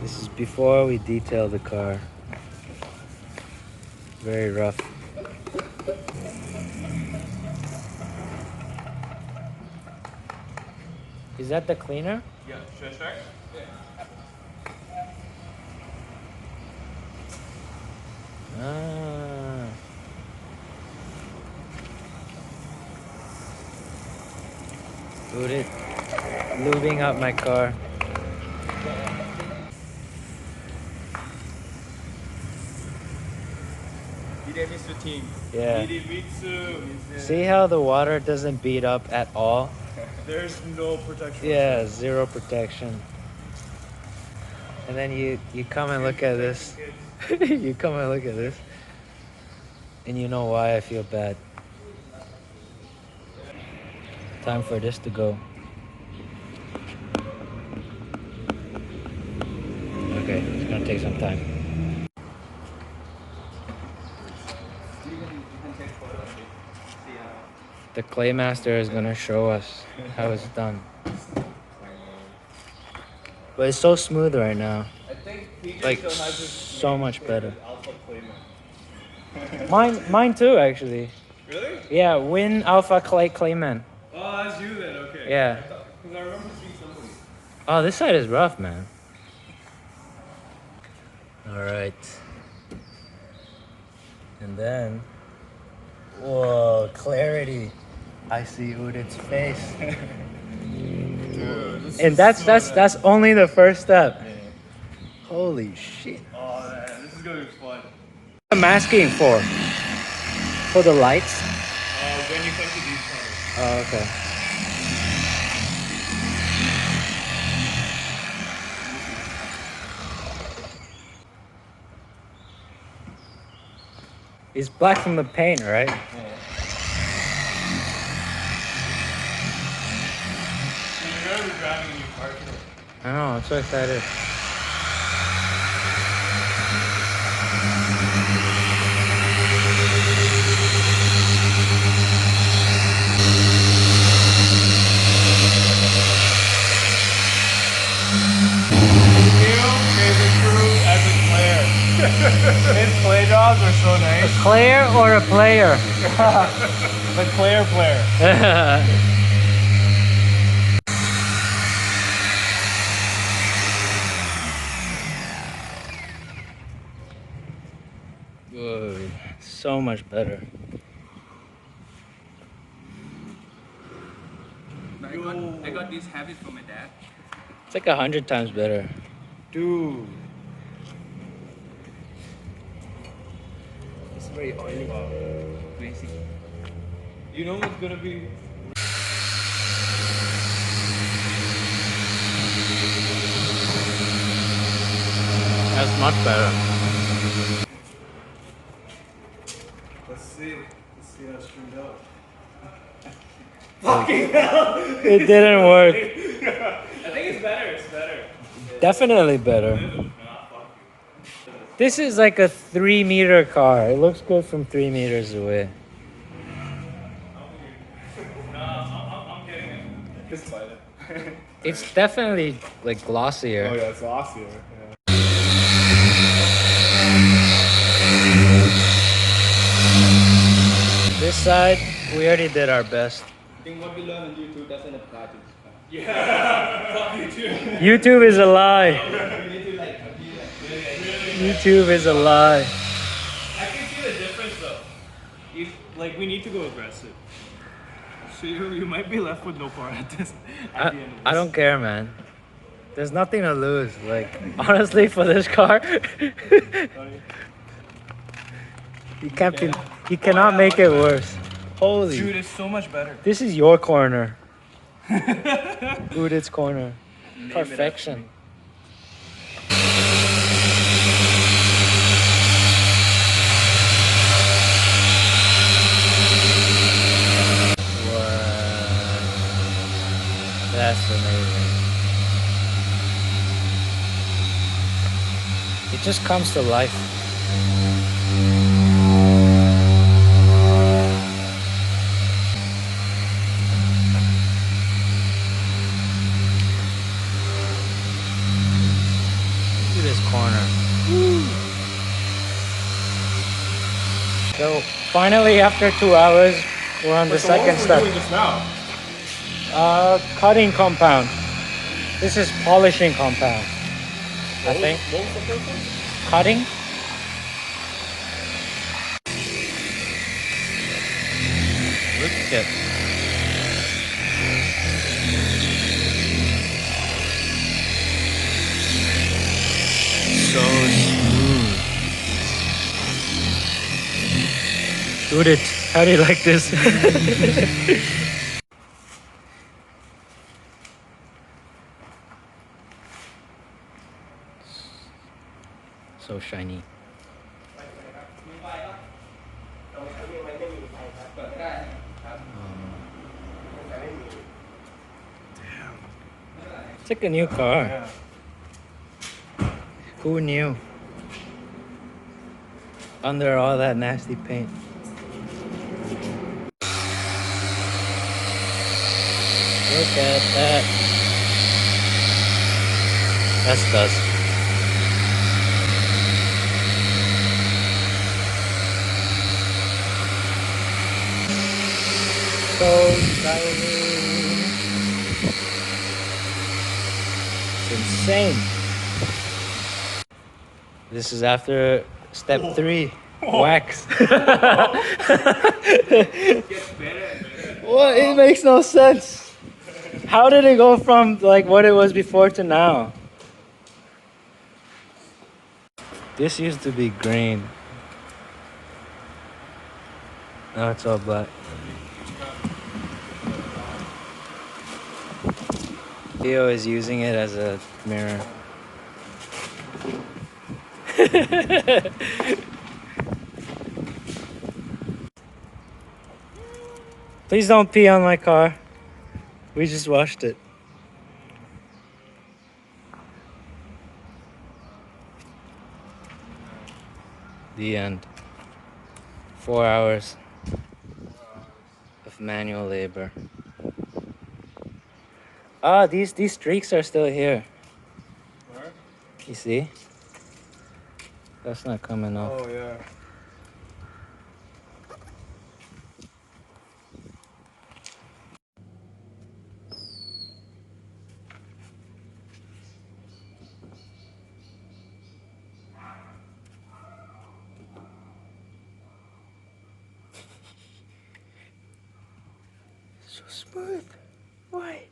This is before we detail the car. Very rough. Is that the cleaner? Yeah, should I start? Yeah. Ah. Dude, it lubing up my car. Yeah. See how the water doesn't beat up at all? There's no protection. Yeah, zero protection. And then you come and look at this. You come and look at this. And you know why I feel bad. Time for this to go. Okay, it's gonna take some time. The clay master is gonna show us how it's done. But it's so smooth right now. I think Like so much better. Mine too, actually. Really? Yeah, Win Alpha Clayman. Oh, that's you then. Okay. Yeah. Because I remember seeing somebody. Oh, this side is rough, man. All right. And then, whoa, clarity. I see Udit's face. Dude, And that's only the first step. Holy shit. Oh man, this is gonna be fun. I'm asking for the lights. When you come to these cars. Oh, okay. It's black from the paint, right? Yeah. You're gonna be driving a new car today. I know, I'm so excited. His play jobs are so nice. A Claire or a player? The Claire player. Whoa, so much better. I got this habit from my dad. It's like 100 times better. Dude. It's very oily. Crazy. You know what's gonna be? That's much better. Let's see how it streamed out. It didn't work. I think it's better. It's better. Definitely better. This is like a 3-meter car. It looks good from 3 meters away. I'm getting it. Just by it. It's definitely like glossier. Oh yeah, it's glossier. Yeah. This side, we already did our best. I think what we learn on YouTube doesn't apply to this car. Yeah. Fuck you too. YouTube is a lie. You need to like be like YouTube is a lie. I can see the difference though. Like we need to go aggressive. So you might be left with no car at this. At the end of this. I don't care, man. There's nothing to lose. Like, honestly, for this car, you cannot make it worse. Holy. Dude, it's so much better. This is your corner. Udit's corner. Perfection. Wow. That's amazing. It just comes to life. finally, after 2 hours, we're on the So what second was we step. doing just now? Cutting compound. This is polishing compound. I think. What was the first one? Cutting. Look at. So smooth. Shoot it. How do you like this? So shiny. It's like a new car. Yeah. Who knew? Under all that nasty paint. Look at that. That's dust. So shiny. It's insane. This is after step 3. Wax. Gets better and better. What? It makes no sense. How did it go from like what it was before to now? This used to be green. Now it's all black. Theo is using it as a mirror. Please don't pee on my car. We just washed it. The end. 4 hours of manual labor. Ah, these streaks are still here. Where? You see? That's not coming off. Oh yeah. So smooth. Why?